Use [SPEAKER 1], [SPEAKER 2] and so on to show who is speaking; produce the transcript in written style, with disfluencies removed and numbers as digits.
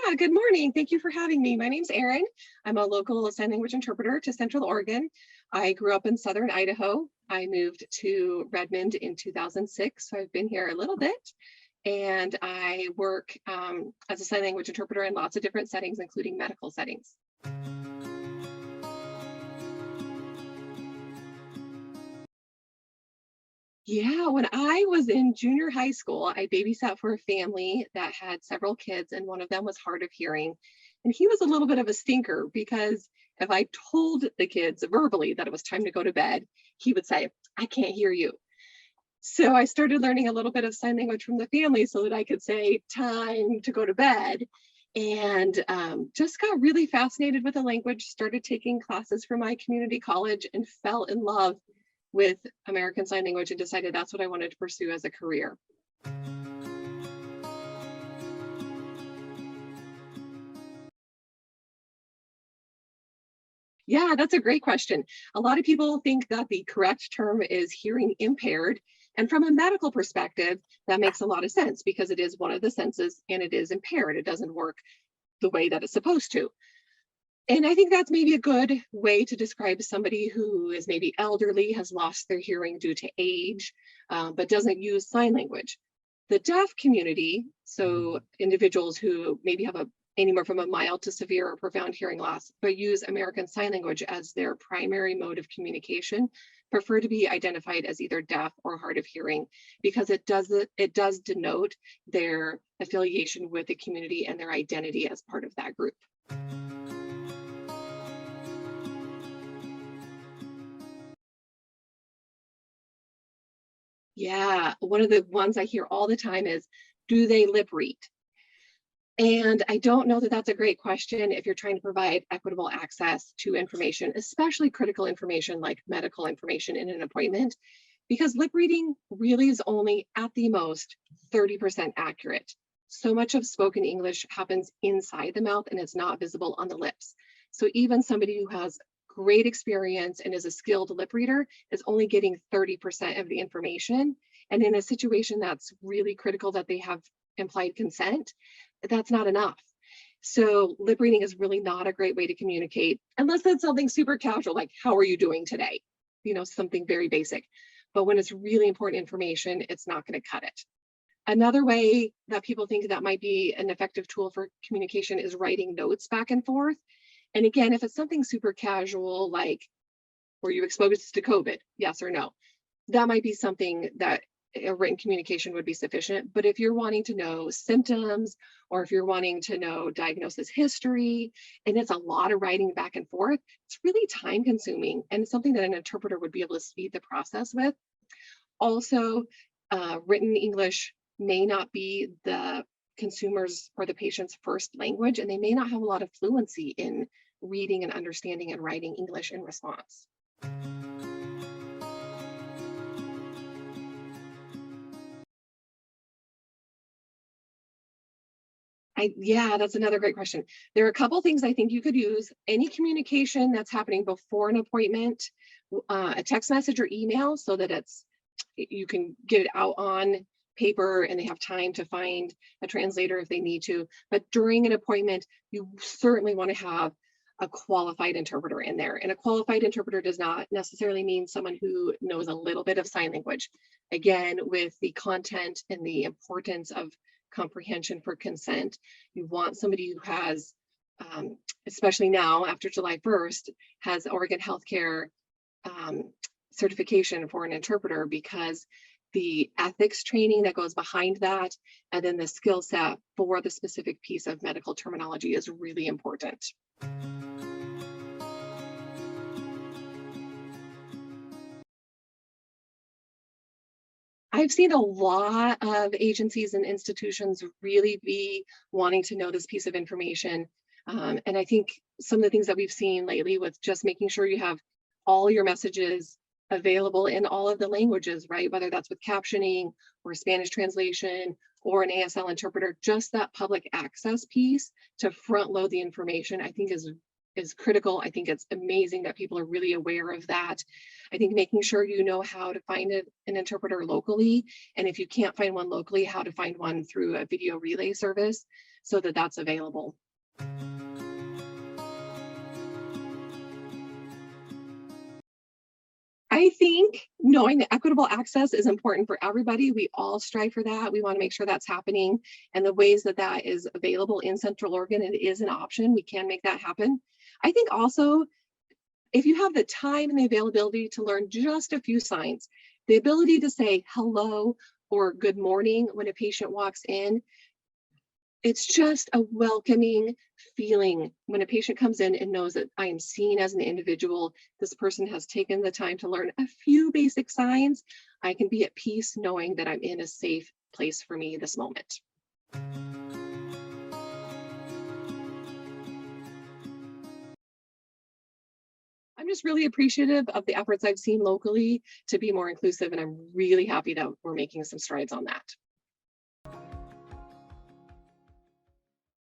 [SPEAKER 1] Yeah, good morning. Thank you for having me. My name's Erin. I'm a local sign language interpreter to Central Oregon. I grew up in Southern Idaho. I moved to Redmond in 2006, so I've been here a little bit. And I work as a sign language interpreter in lots of different settings, including medical settings. Yeah, when I was in junior high school, I babysat for a family that had several kids, and one of them was hard of hearing. And he was a little bit of a stinker because if I told the kids verbally that it was time to go to bed, he would say, I can't hear you. So I started learning a little bit of sign language from the family so that I could say time to go to bed. And just got really fascinated with the language, started taking classes from my community college, and fell in love with American Sign Language and decided that's what I wanted to pursue as a career. Yeah, that's a great question. A lot of people think that the correct term is hearing impaired. And from a medical perspective, that makes a lot of sense because it is one of the senses and it is impaired. It doesn't work the way that it's supposed to. And I think that's maybe a good way to describe somebody who is maybe elderly, has lost their hearing due to age, but doesn't use sign language. The deaf community, so individuals who maybe have anywhere from a mild to severe or profound hearing loss, but use American Sign Language as their primary mode of communication, prefer to be identified as either deaf or hard of hearing because it does denote their affiliation with the community and their identity as part of that group. Yeah, one of the ones I hear all the time is, do they lip read? And I don't know that that's a great question if you're trying to provide equitable access to information, especially critical information like medical information in an appointment, because lip reading really is only at the most 30% accurate. So much of spoken English happens inside the mouth and it's not visible on the lips. So even somebody who has great experience and is a skilled lip reader is only getting 30% of the information. And in a situation that's really critical that they have implied consent, that's not enough. So lip reading is really not a great way to communicate unless it's something super casual, like how are you doing today? Something very basic. But when it's really important information, it's not going to cut it. Another way that people think that might be an effective tool for communication is writing notes back and forth. And again, if it's something super casual, like were you exposed to COVID? Yes or no? That might be something that a written communication would be sufficient. But if you're wanting to know symptoms or if you're wanting to know diagnosis history, and it's a lot of writing back and forth, it's really time consuming and it's something that an interpreter would be able to speed the process with. Also, written English may not be the consumer's or the patient's first language, and they may not have a lot of fluency in reading and understanding and writing English in response. Yeah, that's another great question. There are a couple things I think you could use. Any communication that's happening before an appointment, a text message or email, so that you can get it out on paper and they have time to find a translator if they need to. But during an appointment, you certainly want to have a qualified interpreter in there. And a qualified interpreter does not necessarily mean someone who knows a little bit of sign language. Again, with the content and the importance of comprehension for consent, you want somebody who has, especially now after July 1st, has Oregon Healthcare certification for an interpreter because the ethics training that goes behind that and then the skill set for the specific piece of medical terminology is really important. I've seen a lot of agencies and institutions really be wanting to know this piece of information. And I think some of the things that we've seen lately with just making sure you have all your messages available in all of the languages, right? Whether that's with captioning or Spanish translation or an ASL interpreter, just that public access piece to front load the information, I think is critical. I think it's amazing that people are really aware of that. I think making sure you know how to find an interpreter locally, and if you can't find one locally, how to find one through a video relay service, so that that's available. I think knowing that equitable access is important for everybody. We all strive for that. We want to make sure that's happening. And the ways that that is available in Central Oregon, it is an option. We can make that happen. I think also, if you have the time and the availability to learn just a few signs, the ability to say hello or good morning when a patient walks in, it's just a welcoming feeling when a patient comes in and knows that I am seen as an individual. This person has taken the time to learn a few basic signs. I can be at peace knowing that I'm in a safe place for me this moment. I'm just really appreciative of the efforts I've seen locally to be more inclusive, and I'm really happy that we're making some strides on that.